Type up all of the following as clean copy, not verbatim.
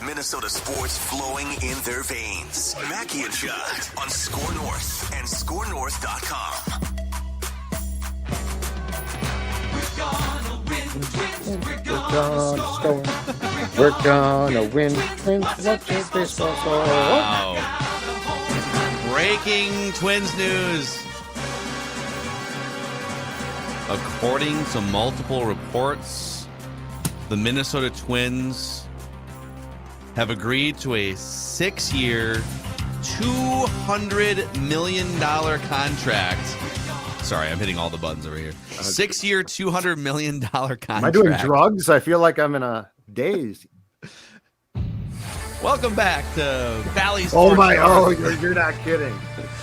Minnesota sports flowing in their veins. Mackie and Judd on Score North and ScoreNorth.com. We're gonna win. Wow. Breaking Twins news. According to multiple reports, the Minnesota Twins have agreed to a 6-year, $200 million contract. Sorry, I'm hitting all the buttons over here. 6-year, $200 million contract. Am I doing drugs? I feel like I'm in a daze. Welcome back to Valley Oh Sports. my! Oh, you're not kidding.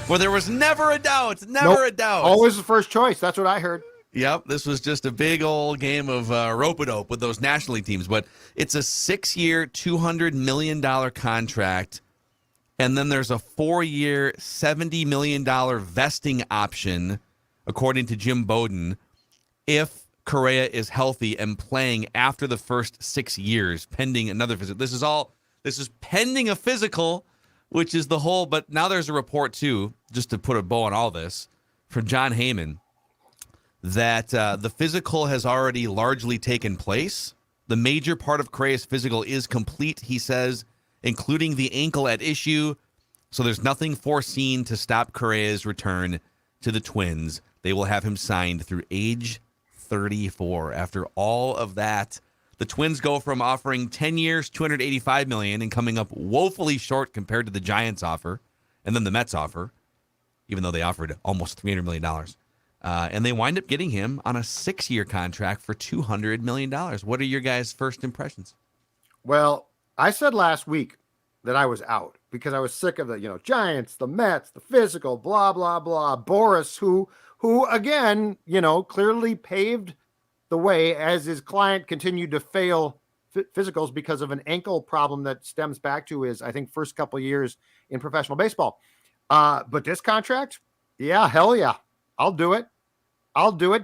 Well, there was never a doubt. Never a doubt. Always the first choice. That's what I heard. Yep, this was just a big old game of rope-a-dope with those National League teams. But it's a 6-year, $200 million contract, and then there's a 4-year, $70 million vesting option, according to Jim Bowden, if Correa is healthy and playing after the first 6 years, pending another physical. This is pending a physical, which is the whole. But now there's a report, too, just to put a bow on all this, from John Heyman, that the physical has already largely taken place. The major part of Correa's physical is complete, he says, including the ankle at issue. So there's nothing foreseen to stop Correa's return to the Twins. They will have him signed through age 34. After all of that, the Twins go from offering 10 years, $285 million, and coming up woefully short compared to the Giants offer, and then the Mets offer, even though they offered almost $300 million. And they wind up getting him on a 6-year contract for $200 million. What are your guys' first impressions? Well, I said last week that I was out because I was sick of the, Giants, the Mets, the physical, blah, blah, blah. Boris, who again, clearly paved the way as his client continued to fail physicals because of an ankle problem that stems back to his, I think, first couple of years in professional baseball. But this contract, yeah, hell yeah. I'll do it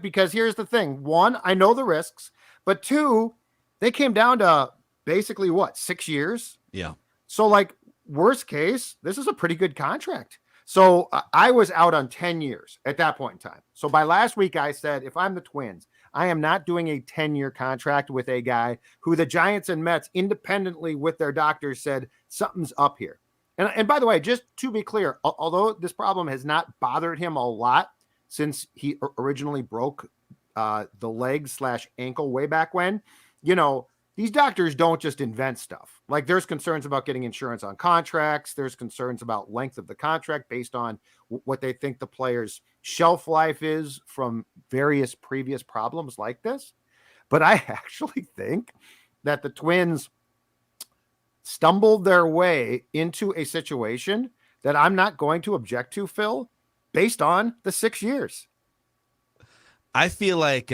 because here's the thing. 1, I know the risks, but 2, they came down to basically 6 years? Yeah. So worst case, this is a pretty good contract. So I was out on 10 years at that point in time. So by last week, I said, if I'm the Twins, I am not doing a 10-year contract with a guy who the Giants and Mets independently with their doctors said something's up here. And by the way, just to be clear, although this problem has not bothered him a lot since he originally broke the leg/ankle way back when, these doctors don't just invent stuff. There's concerns about getting insurance on contracts. There's concerns about length of the contract based on what they think the player's shelf life is from various previous problems like this. But I actually think that the Twins stumbled their way into a situation that I'm not going to object to, Phil, based on the 6 years. I feel like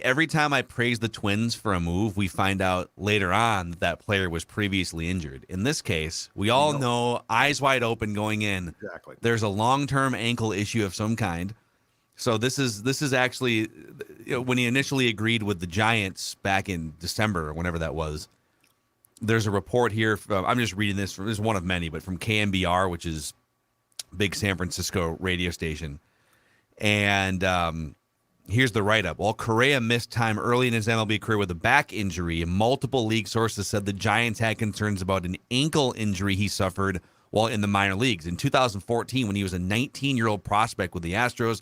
every time I praise the Twins for a move, we find out later on that player was previously injured. In this case, we all know, eyes wide open going in. Exactly. There's a long-term ankle issue of some kind. So this is actually, when he initially agreed with the Giants back in December or whenever that was, there's a report here. I'm just reading this. This is one of many, but from KMBR, which is big San Francisco radio station. And here's the write-up. While Correa missed time early in his MLB career with a back injury, multiple league sources said the Giants had concerns about an ankle injury he suffered while in the minor leagues. In 2014, when he was a 19-year-old prospect with the Astros,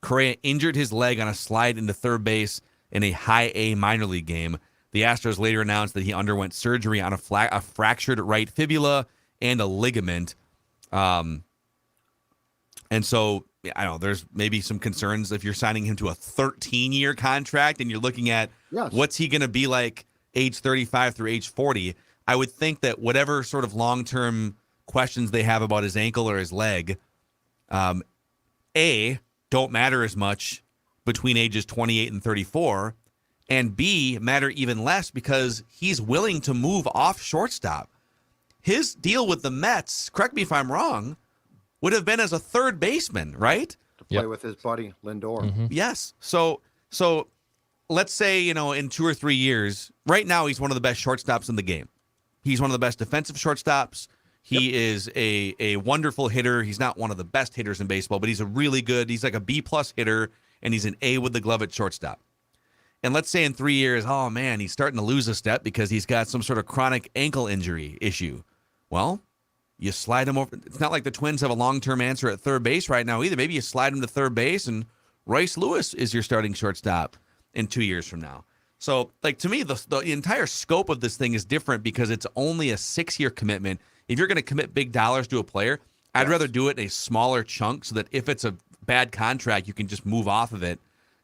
Correa injured his leg on a slide into third base in a high A minor league game. The Astros later announced that he underwent surgery on a fractured right fibula and a ligament. And so, I don't know, there's maybe some concerns if you're signing him to a 13-year contract and you're looking at what's he going to be like age 35 through age 40. I would think that whatever sort of long-term questions they have about his ankle or his leg, A, don't matter as much between ages 28 and 34, and B, matter even less because he's willing to move off shortstop. His deal with the Mets, correct me if I'm wrong, would have been as a third baseman, right? To play with his buddy Lindor. Mm-hmm. Yes. So let's say, in 2 or 3 years, right now he's one of the best shortstops in the game. He's one of the best defensive shortstops. He is a wonderful hitter. He's not one of the best hitters in baseball, but he's he's like a B-plus hitter, and he's an A with the glove at shortstop. And let's say in 3 years, oh man, he's starting to lose a step because he's got some sort of chronic ankle injury issue. Well, you slide him over. It's not like the Twins have a long-term answer at third base right now either. Maybe you slide him to third base, and Royce Lewis is your starting shortstop in 2 years from now. So, to me, the entire scope of this thing is different because it's only a 6-year commitment. If you're going to commit big dollars to a player, I'd rather do it in a smaller chunk so that if it's a bad contract, you can just move off of it.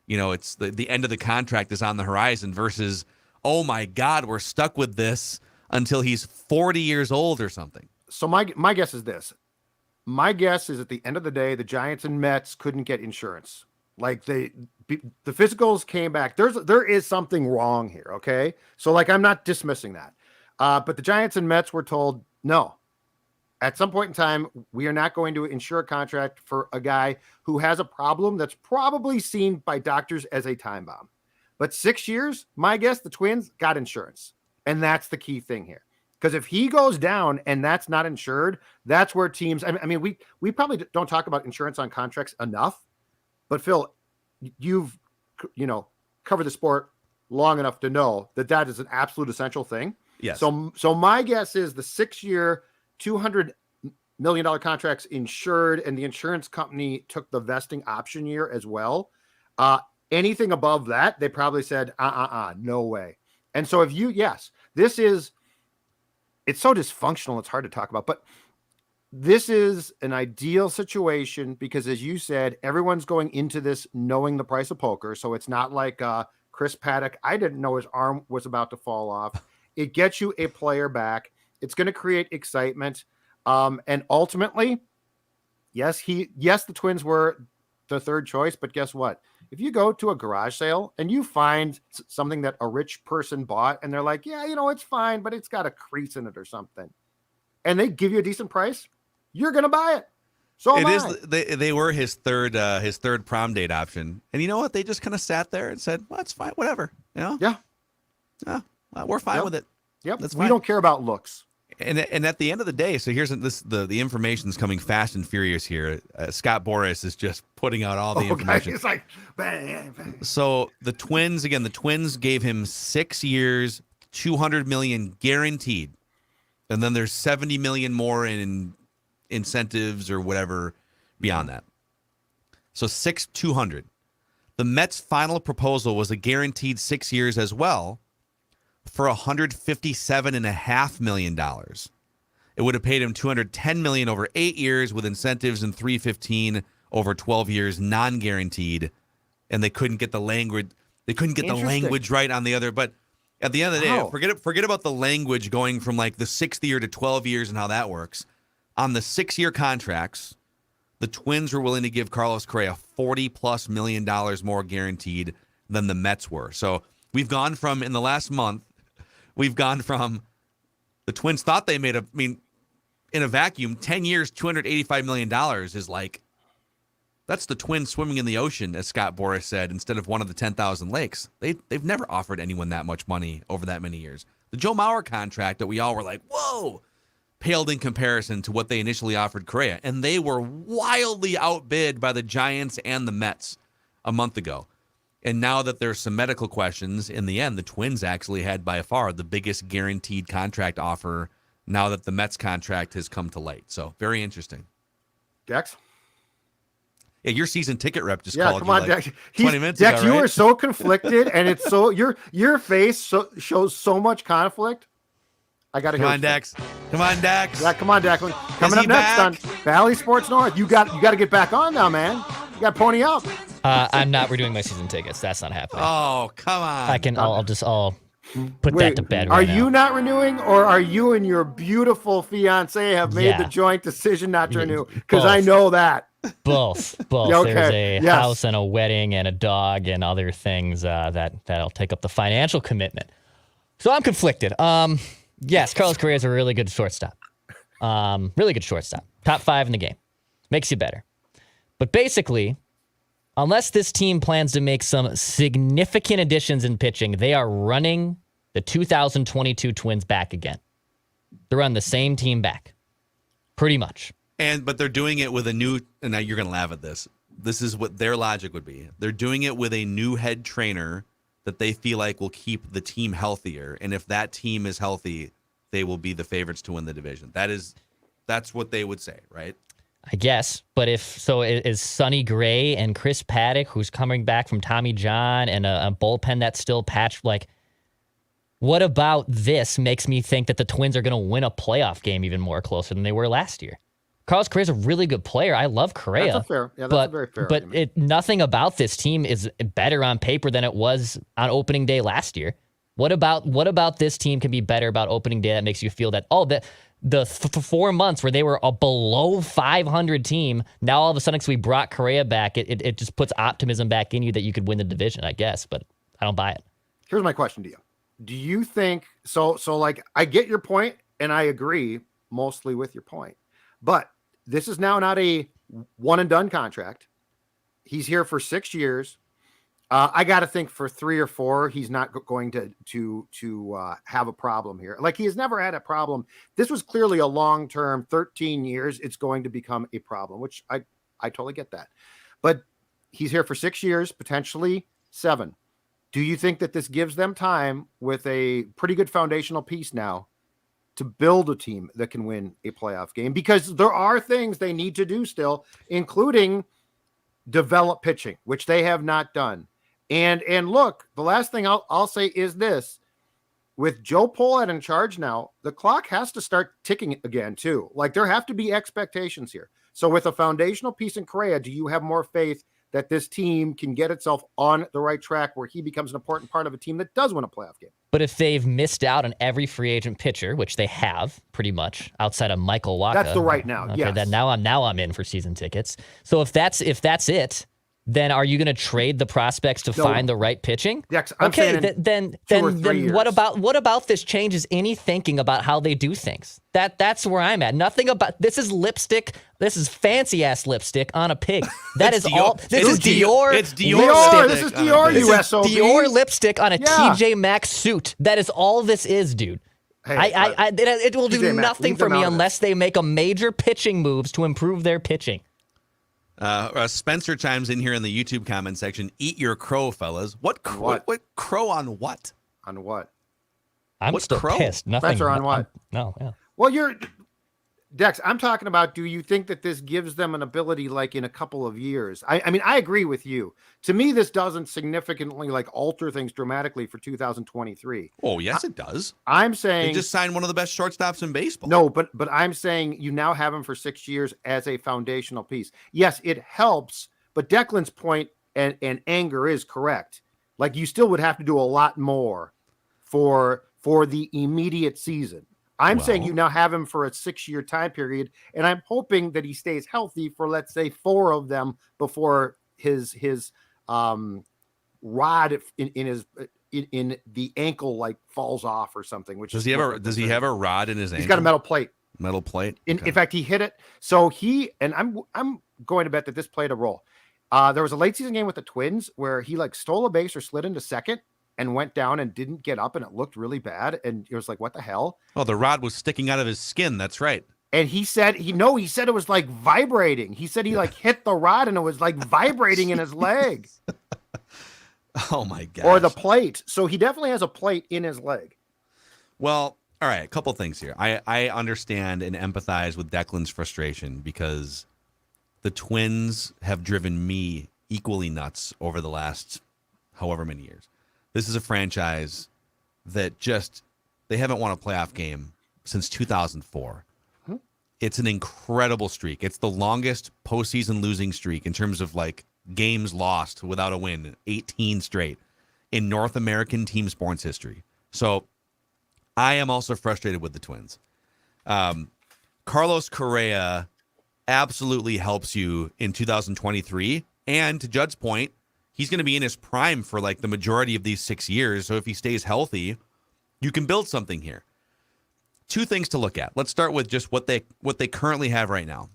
It's the end of the contract is on the horizon versus, oh my God, we're stuck with this until he's 40 years old or something. So my guess is this. My guess is at the end of the day, the Giants and Mets couldn't get insurance. The physicals came back. There is something wrong here. Okay. So I'm not dismissing that. But the Giants and Mets were told, no, at some point in time, we are not going to insure a contract for a guy who has a problem that's probably seen by doctors as a time bomb. But 6 years, my guess, the Twins got insurance. And that's the key thing here. Because if he goes down and that's not insured, that's where teams, we probably don't talk about insurance on contracts enough. But Phil, you've, covered the sport long enough to know that is an absolute essential thing. Yes. So my guess is the 6-year, $200 million contracts insured, and the insurance company took the vesting option year as well. Anything above that, they probably said, no way. And so it's so dysfunctional, it's hard to talk about, but this is an ideal situation because, as you said, everyone's going into this knowing the price of poker. So it's not like Chris Paddock. I didn't know his arm was about to fall off. It gets you a player back. It's going to create excitement. And ultimately, yes, the Twins were the third choice, but guess what? If you go to a garage sale and you find something that a rich person bought and they're like, yeah, it's fine, but it's got a crease in it or something, and they give you a decent price, you're going to buy it. So they were his third prom date option. And you know what? They just kind of sat there and said, well, it's fine, whatever. Yeah. We're fine with it. Yep. That's we fine. don't care about looks. And at the end of the day, so here's the information's coming fast and furious here. Scott Boras is just putting out all the information. It's like, bang, bang. So the Twins gave him 6 years, $200 million guaranteed, and then there's $70 million more in incentives or whatever beyond that. So 200. The Mets' final proposal was a guaranteed 6 years as well, for $157.5 million. It would have paid him $210 million over 8 years with incentives and $315 over 12 years non-guaranteed. And they couldn't get the language. They couldn't get the language right on the other. But at the end of the day, forget about the language going from the 6th year to 12 years and how that works. On the 6-year contracts, the Twins were willing to give Carlos Correa $40+ million more guaranteed than the Mets were. So we've gone from, in the last month, the Twins thought they made in a vacuum, 10 years, $285 million is that's the Twins swimming in the ocean, as Scott Boras said, instead of one of the 10,000 lakes. They've never offered anyone that much money over that many years. The Joe Mauer contract that we all were like, whoa, paled in comparison to what they initially offered Correa. And they were wildly outbid by the Giants and the Mets a month ago. And now that there's some medical questions, in the end, the Twins actually had by far the biggest guaranteed contract offer now that the Mets contract has come to light. So very interesting. Dex? Yeah, your season ticket rep just called come on, you Dex. 20 minutes Dex, ago, right? You are so conflicted, and it's so your face shows so much conflict. I got to Come on, Dex. Come on, Dex. Yeah, come on, Declan. Coming up next on Valley Sports North. You got to get back on now, man. You got to pony up. I'm not renewing my season tickets. That's not happening. Oh, come on. I'll put that to bed Are right now. you not renewing, or are you and your beautiful fiance have made the joint decision not to renew? Because I know that. Both. Okay. There's a house and a wedding and a dog and other things that'll take up the financial commitment. So I'm conflicted. Yes, Carlos Correa is a really good shortstop. Really good shortstop. Top 5 in the game. Makes you better. But basically, Unless this team plans to make some significant additions in pitching, they are running the 2022 Twins back again. They're on the same team back, pretty much. But they're doing it with a new, and now you're going to laugh at this. This is what their logic would be. They're doing it with a new head trainer that they feel like will keep the team healthier. And if that team is healthy, they will be the favorites to win the division. That's what they would say, right? I guess. But is Sonny Gray and Chris Paddock, who's coming back from Tommy John, and a bullpen that's still patched, like, what about this makes me think that the Twins are going to win a playoff game even more closer than they were last year? Carlos Correa is a really good player. I love Correa. That's a very fair But argument. Nothing about this team is better on paper than it was on opening day last year. What about this team can be better about opening day that makes you feel that, the 4 months where they were a below 500 team, now all of a sudden, because we brought Correa back, it just puts optimism back in you that you could win the division, I guess, but I don't buy it. Here's my question to you. Do you think so like I get your point and I agree mostly with your point, but this is now not a one and done contract. He's here for 6 years. I got to think for 3 or 4, he's not going to have a problem here. Like, he has never had a problem. This was clearly a long-term 13 years. It's going to become a problem, which I totally get that. But he's here for 6 years, potentially 7. Do you think that this gives them time with a pretty good foundational piece now to build a team that can win a playoff game? Because there are things they need to do still, including develop pitching, which they have not done. And look, the last thing I'll say is this: with Joe Pohlad in charge now, the clock has to start ticking again too. Like, there have to be expectations here. So with a foundational piece in Correa, do you have more faith that this team can get itself on the right track where he becomes an important part of a team that does win a playoff game? But if they've missed out on every free agent pitcher, which they have pretty much outside of Michael Wacha, that's the right now. Okay, yes. then now I'm in for season tickets. So if that's it, then are you going to trade the prospects to find the right pitching? Yes, I'm saying then years. what about this changes any thinking about how they do things? That's where I'm at. Nothing about this is lipstick. This is fancy ass lipstick on a pig. That is Dior. all. This is Dior. It's Dior. This is Dior. This is USOB. Dior lipstick on a Yeah. TJ Maxx suit. That is all this is, dude. Hey, It will do TJ Maxx, nothing leave for them me out of unless they make a major pitching moves to improve their pitching. Spencer chimes in here in the YouTube comment section. Eat your crow, fellas. What crow on what? On what? I'm What still crow? pissed. Nothing. Spencer, on what? No, yeah. Well, Dex, I'm talking about, do you think that this gives them an ability like in a couple of years? I mean, I agree with you. To me, this doesn't significantly like alter things dramatically for 2023. Oh, yes, it does. I'm They saying just signed one of the best shortstops in baseball. no, but I'm saying you now have him for 6 years as a foundational piece. Yes, it helps, but Declan's point and anger is correct. Like, you still would have to do a lot more for the immediate season. I'm saying you now have him for a 6-year time period, and I'm hoping that he stays healthy for, let's say, 4 of them before his rod in the ankle like falls off or something. Which Does he have a rod in his ankle? He's got a metal plate. Metal plate. In Okay. fact, he hit it. So I'm going to bet that this played a role. There was a late season game with the Twins where he like stole a base or slid into second and went down and didn't get up, and it looked really bad. And it was like, what the hell? Oh, the rod was sticking out of his skin. That's right. And he said it was like vibrating. He said he like hit the rod and it was like vibrating in his leg. Oh my god. Or the plate. So he definitely has a plate in his leg. Well, all right, a couple things here. I understand and empathize with Declan's frustration because the Twins have driven me equally nuts over the last however many years. This is a franchise that they haven't won a playoff game since 2004. It's an incredible streak. It's the longest postseason losing streak in terms of like games lost without a win, 18 straight in North American team sports history. So I am also frustrated with the Twins. Carlos Correa absolutely helps you in 2023. And to Judd's point, he's going to be in his prime for like the majority of these 6 years. So if he stays healthy, you can build something here. 2 things to look at. Let's start with just what they currently have right now.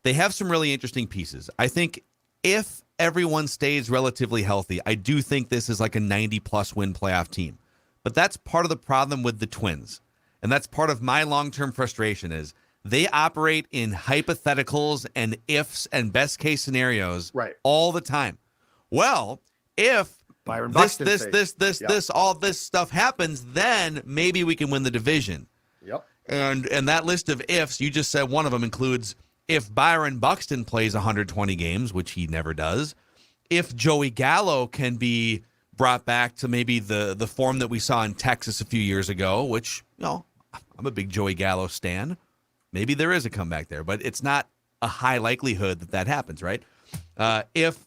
They have some really interesting pieces. I think if everyone stays relatively healthy, I do think this is like a 90-plus win playoff team. But that's part of the problem with the Twins. And that's part of my long-term frustration is they operate in hypotheticals and ifs and best-case scenarios all the time. Well, if Byron this, Buxton all this stuff happens, then maybe we can win the division. Yep. And that list of ifs, you just said one of them includes if Byron Buxton plays 120 games, which he never does, if Joey Gallo can be brought back to maybe the form that we saw in Texas a few years ago, which, I'm a big Joey Gallo stan. Maybe there is a comeback there, but it's not a high likelihood that happens, right? If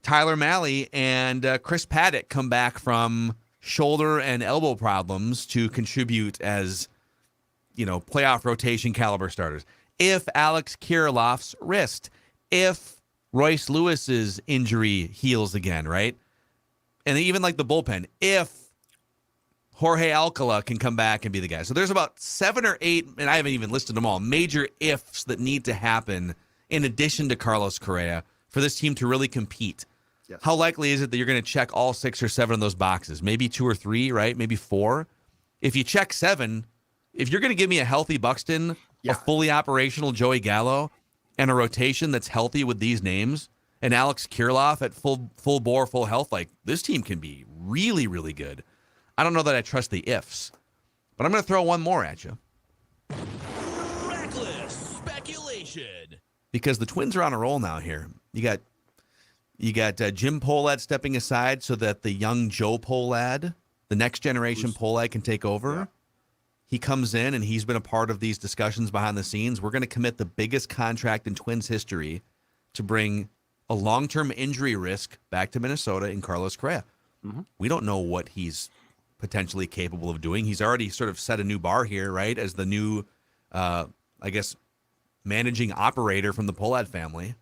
Tyler Mahle and Chris Paddock come back from shoulder and elbow problems to contribute as, playoff rotation caliber starters. If Alex Kirilloff's wrist, if Royce Lewis's injury heals again, right? And even like the bullpen, if Jorge Alcala can come back and be the guy. So there's about 7 or 8, and I haven't even listed them all, major ifs that need to happen in addition to Carlos Correa for this team to really compete. Yes. How likely is it that you're going to check all 6 or 7 of those boxes? Maybe 2 or 3, right? Maybe 4. If you check 7, if you're going to give me a healthy Buxton, a fully operational Joey Gallo, and a rotation that's healthy with these names, and Alex Kirilloff at full bore, full health, like this team can be really, really good. I don't know that I trust the ifs, but I'm going to throw one more at you. Reckless speculation. Because the Twins are on a roll now here. You got Jim Pohlad stepping aside so that the young Joe Pohlad, the next generation Pohlad, can take over. Yeah. He comes in and he's been a part of these discussions behind the scenes. We're going to commit the biggest contract in Twins history to bring a long-term injury risk back to Minnesota in Carlos Correa. Mm-hmm. We don't know what he's potentially capable of doing. He's already sort of set a new bar here, right, as the new, managing operator from the Pohlad family.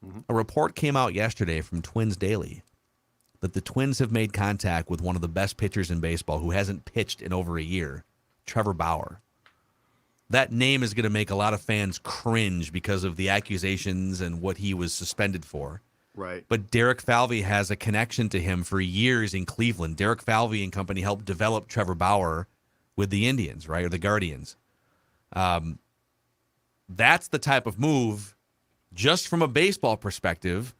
Mm-hmm. A report came out yesterday from Twins Daily that the Twins have made contact with one of the best pitchers in baseball who hasn't pitched in over a year, Trevor Bauer. That name is going to make a lot of fans cringe because of the accusations and what he was suspended for. Right. But Derek Falvey has a connection to him for years in Cleveland. Derek Falvey and company helped develop Trevor Bauer with the Indians, right, or the Guardians. That's the type of move, just from a baseball perspective,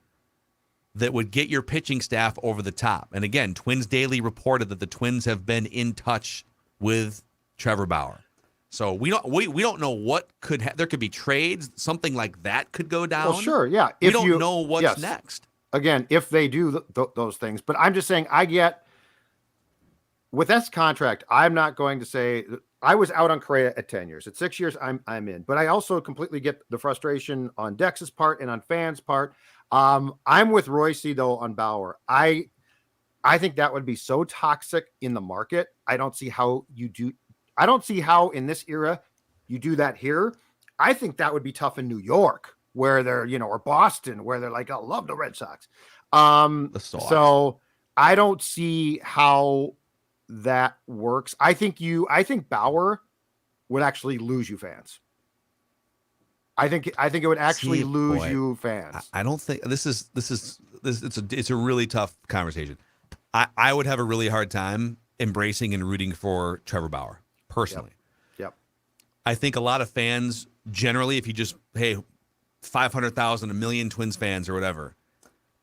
that would get your pitching staff over the top. And again, Twins Daily reported that the Twins have been in touch with Trevor Bauer. So we don't know what could there could be trades, something like that could go down. Well, sure, yeah. We don't know what's next. Again, if they do those things, but I'm just saying, with this contract, I'm not going to say I was out on Correa at 10 years. At 6 years, I'm in. But I also completely get the frustration on Dex's part and on fans' part. I'm with Royce though on Bauer. I think that would be so toxic in the market. I don't see how in this era you do that here. I think that would be tough in New York, where they're, or Boston, where they're like, I love the Red Sox. So I don't see how that works. I think Bauer would actually lose you fans. I think it would actually lose you fans. I don't think it's a really tough conversation. I would have a really hard time embracing and rooting for Trevor Bauer personally. Yep. I think a lot of fans generally, if you just 500,000, a million Twins fans or whatever,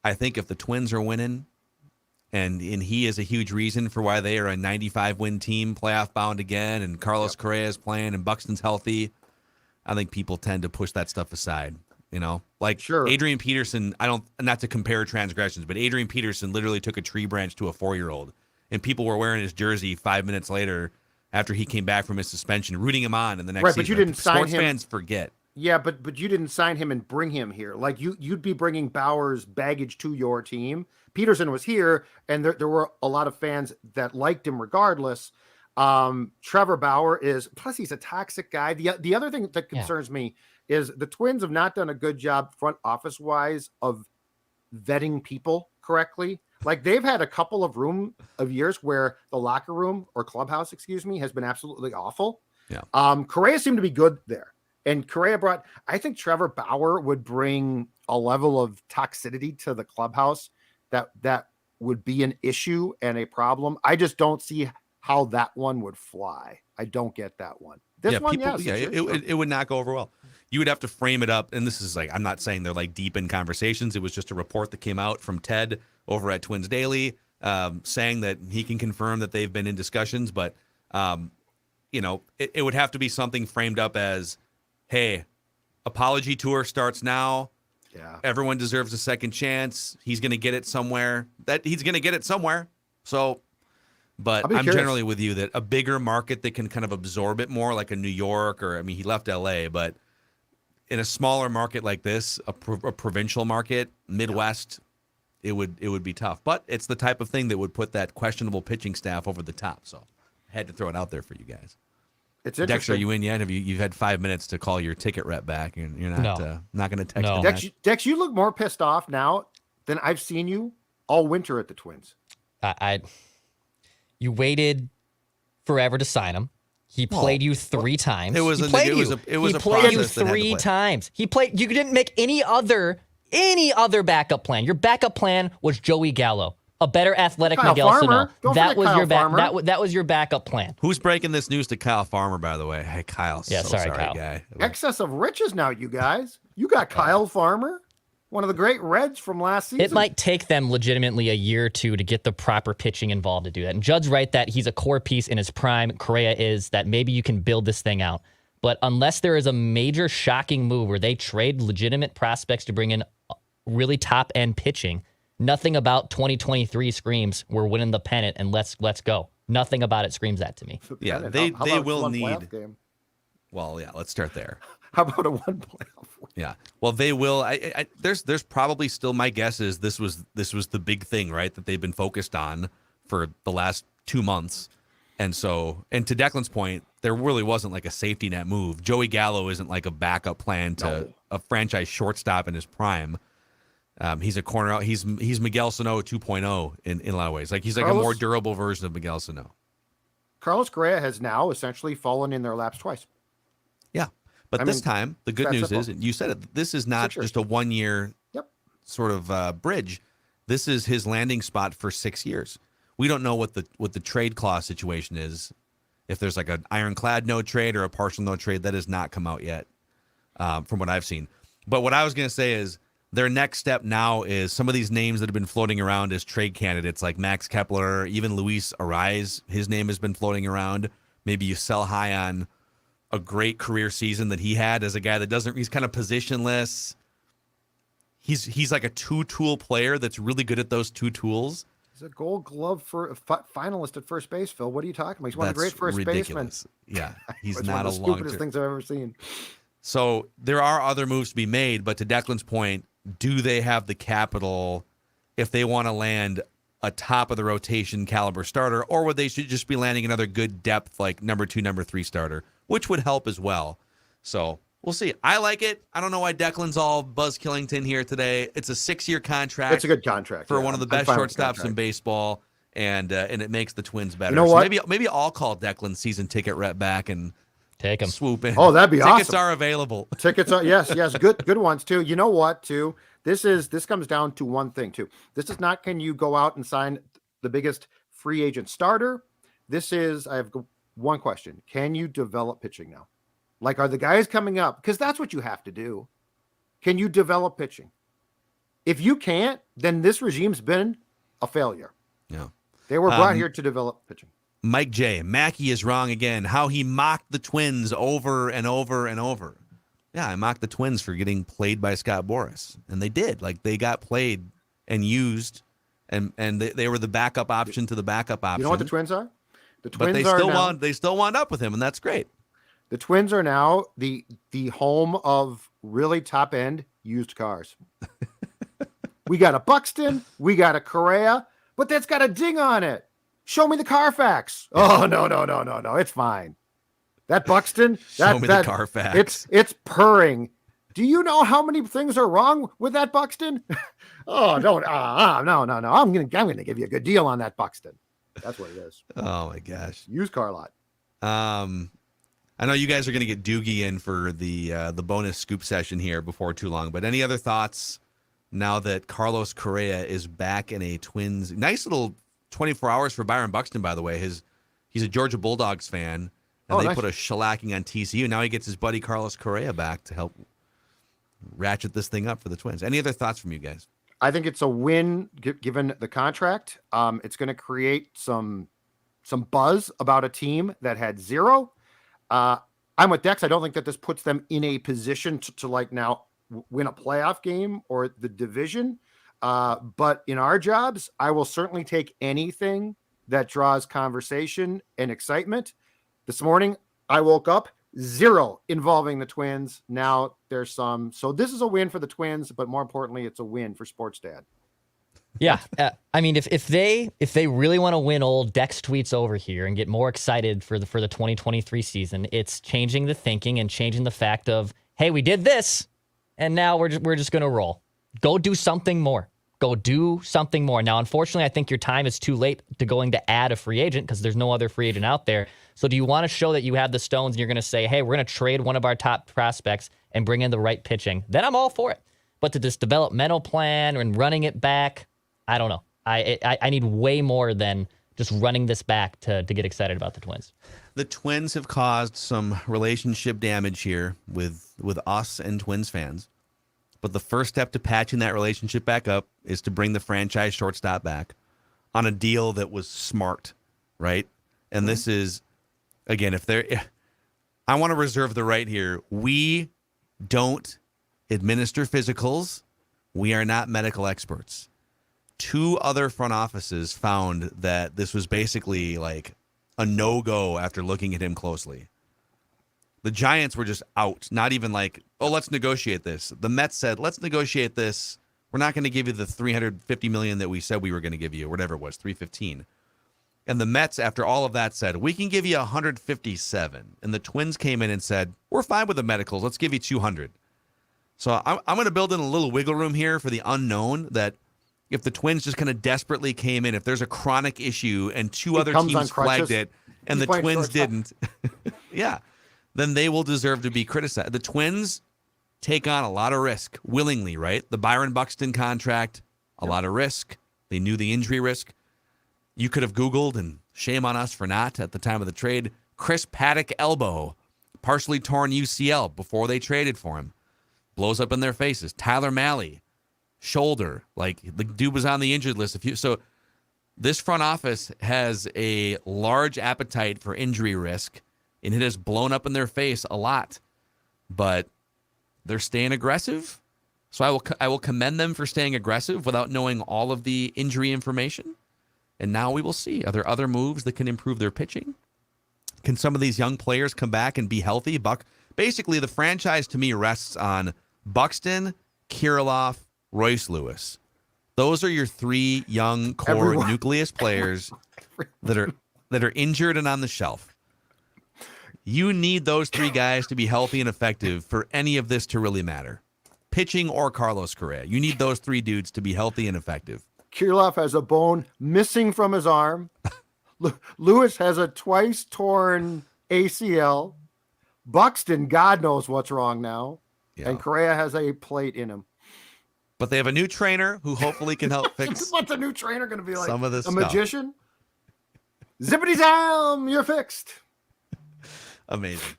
I think if the Twins are winning and he is a huge reason for why they are a 95 win team, playoff bound again, and Carlos Correa is playing and Buxton's healthy, I think people tend to push that stuff aside. Sure. Adrian Peterson, not to compare transgressions, but Adrian Peterson literally took a tree branch to a 4-year-old, and people were wearing his jersey 5 minutes later after he came back from his suspension, rooting him on in the next season. But you didn't sign him. Sports fans forget. Yeah, but you didn't sign him and bring him here. Like you'd be bringing Bauer's baggage to your team. Peterson was here, and there were a lot of fans that liked him regardless. Trevor Bauer plus he's a toxic guy. The other thing that concerns me is the Twins have not done a good job front office wise of vetting people correctly. Like they've had a couple of years where the locker room or clubhouse, has been absolutely awful. Yeah. Correa seemed to be good there. And Correa I think Trevor Bauer would bring a level of toxicity to the clubhouse that would be an issue and a problem. I just don't see how that one would fly. I don't get that one. This one, people, yes. It would not go over well. You would have to frame it up, and this is like, I'm not saying they're like deep in conversations. It was just a report that came out from Ted over at Twins Daily, saying that he can confirm that they've been in discussions, but it would have to be something framed up as, hey, apology tour starts now. Yeah. Everyone deserves a second chance. He's going to get it somewhere. So, but I'm curious. generally with you that a bigger market that can kind of absorb it more, like a New York, or, I mean, he left LA, but in a smaller market like this, a provincial market, Midwest, it would be tough. But it's the type of thing that would put that questionable pitching staff over the top. So I had to throw it out there for you guys. It's Dexter, interesting. are you in yet? Have you've had 5 minutes to call your ticket rep back, and you're not not going to text him back? Dex, you look more pissed off now than I've seen you all winter at the Twins. You waited forever to sign him. He played you 3 times. It was he a played you process that had to 3 play. times. He played. You didn't make any other backup plan. Your backup plan was Joey Gallo, a better athletic Kyle Miguel Farmer. Sano. Don't That forget was Kyle your Farmer. that was your backup plan. Who's breaking this news to Kyle Farmer, by the way? Hey, Kyle. Yeah, so sorry, Kyle. guy. Excess of riches now, you guys. You got Kyle Farmer, one of the great Reds from last season. It might take them legitimately a year or two to get the proper pitching involved to do that. And Judd's right that he's a core piece in his prime. Correa is that maybe you can build this thing out. But unless there is a major shocking move where they trade legitimate prospects to bring in really top-end pitching, nothing about 2023 screams, we're winning the pennant and let's go. Nothing about it screams that to me. Yeah, How they about will one need. playoff game? Well, yeah, let's start there. How about a one playoff? Yeah. Well, they will. There's probably still, my guess is this was the big thing, right? That they've been focused on for the last 2 months. And so, and to Declan's point, there really wasn't like a safety net move. Joey Gallo isn't like a backup plan to a franchise shortstop in his prime. He's a corner out. He's Miguel Sano 2.0 in a lot of ways. Like he's like a more durable version of Miguel Sano. Carlos Correa has now essentially fallen in their laps twice. Yeah. But this time, the good news is, and you said it, this is not just a 1 year sort of bridge. This is his landing spot for 6 years. We don't know what the trade clause situation is. If there's like an ironclad no trade or a partial no trade, that has not come out yet, from what I've seen. But what I was going to say is their next step now is some of these names that have been floating around as trade candidates, like Max Kepler, even Luis Ariz. His name has been floating around. Maybe you sell high on a great career season that he had as a guy that he's kind of positionless. He's like a 2-tool player that's really good at those 2 tools. He's a Gold Glove for finalist at first base, Phil. What are you talking about? He's one of the great first basemen. Yeah, he's it's not one of a the long stupidest term. things I've ever seen. So there are other moves to be made, but to Declan's point, do they have the capital if they want to land a top of the rotation caliber starter, or would they should just be landing another good depth like number 2, number 3 starter, which would help as well. So we'll see. I like it. I don't know why Declan's all Buzz Killington here today. It's a 6-year contract. It's a good contract for one of the best shortstops in baseball, and it makes the Twins better. You know what? So maybe I'll call Declan's season ticket rep back and take him. Swoop in. Oh, that'd be awesome. Tickets are available. Tickets are yes, good ones too. You know what, too? This comes down to one thing too. This is not can you go out and sign the biggest free agent starter. This is I have one question. Can you develop pitching now? Like, are the guys coming up? Because that's what you have to do. Can you develop pitching? If you can't, then this regime's been a failure. Yeah. They were brought here to develop pitching. Mike J. Mackey is wrong again. How he mocked the Twins over and over and over. Yeah, I mocked the Twins for getting played by Scott Boras. And they did. Like, they got played and used, and they were the backup option to the backup option. You know what the Twins are? The Twins they still wound up with him, and that's great. The Twins are now the home of really top end used cars. We got a Buxton, we got a Correa, but that's got a ding on it. Show me the Carfax. Oh no, it's fine. That Buxton, Show me the Carfax. It's purring. Do you know how many things are wrong with that Buxton? Oh, don't no. I'm gonna give you a good deal on that Buxton. That's what it is. Oh my gosh. Used car lot. I know you guys are going to get Doogie in for the bonus scoop session here before too long, but any other thoughts now that Carlos Correa is back in a Twins? Nice little 24 hours for Byron Buxton, by the way. He's a Georgia Bulldogs fan, and they nice. put a shellacking on TCU. Now he gets his buddy Carlos Correa back to help ratchet this thing up for the Twins. Any other thoughts from you guys? I think it's a win given the contract. It's going to create some buzz about a team that had zero. I'm with Dex. I don't think that this puts them in a position to like now win a playoff game or the division. But in our jobs, I will certainly take anything that draws conversation and excitement. This morning, I woke up, zero involving the Twins. Now there's some. So this is a win for the Twins, but more importantly, it's a win for Sports Dad. Yeah, I mean, if they really want to win old Dex tweets over here and get more excited for the 2023 season, it's changing the thinking and changing the fact of, hey, we did this, and now we're just gonna roll. Go do something more. Go do something more. Now, unfortunately, I think your time is too late to going to add a free agent because there's no other free agent out there. So do you want to show that you have the stones and you're going to say, hey, we're going to trade one of our top prospects and bring in the right pitching? Then I'm all for it. But to this developmental plan and running it back, I don't know. I need way more than just running this back to get excited about the Twins. The Twins have caused some relationship damage here with us and Twins fans. But the first step to patching that relationship back up is to bring the franchise shortstop back on a deal that was smart, right? And this is, again, I want to reserve the right here. We don't administer physicals. We are not medical experts. 2 other front offices found that this was basically like a no-go after looking at him closely. The Giants were just out, not even like, oh, let's negotiate this. The Mets said, let's negotiate this. We're not going to give you the $350 million that we said we were going to give you, whatever it was, $315. And the Mets, after all of that, said, we can give you $157. And the Twins came in and said, we're fine with the medicals. Let's give you $200. So I'm going to build in a little wiggle room here for the unknown that if the Twins just kind of desperately came in, if there's a chronic issue and 2 other teams flagged it and the Twins didn't, yeah, then they will deserve to be criticized. The Twins take on a lot of risk willingly, right? The Byron Buxton contract, a lot of risk. They knew the injury risk. You could have Googled, and shame on us for not at the time of the trade, Chris Paddock elbow, partially torn UCL before they traded for him. Blows up in their faces. Tyler Mahle, shoulder. Like, the dude was on the injured list. So this front office has a large appetite for injury risk, and it has blown up in their face a lot. But they're staying aggressive. So I will commend them for staying aggressive without knowing all of the injury information. And now we will see. Are there other moves that can improve their pitching? Can some of these young players come back and be healthy? Basically, the franchise to me rests on Buxton, Kirilloff, Royce Lewis. Those are your 3 young core nucleus players that are injured and on the shelf. You need those 3 guys to be healthy and effective for any of this to really matter. Pitching or Carlos Correa. You need those 3 dudes to be healthy and effective. Kirilloff has a bone missing from his arm. Lewis has a twice torn ACL. Buxton, God knows what's wrong now. Yeah. And Correa has a plate in him. But they have a new trainer who hopefully can help fix. What's a new trainer going to be like? Some of this a stuff. Magician? Zippity down, you're fixed. Amazing.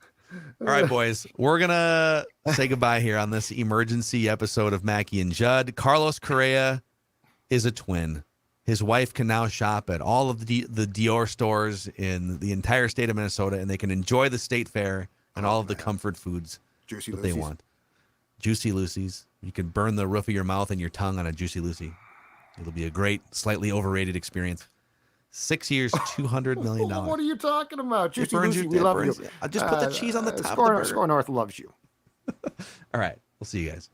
All right, boys. We're going to say goodbye here on this emergency episode of Mackie and Judd. Carlos Correa is a Twin. His wife can now shop at all of the Dior stores in the entire state of Minnesota, and they can enjoy the state fair and all of the comfort foods that they want. Juicy Lucy's. You can burn the roof of your mouth and your tongue on a Juicy Lucy. It'll be a great, slightly overrated experience. 6 years, $200 million. What are you talking about? Juicy Lucy, we love you. I'll just put the cheese on the top of the burger. Score North loves you. All right. We'll see you guys.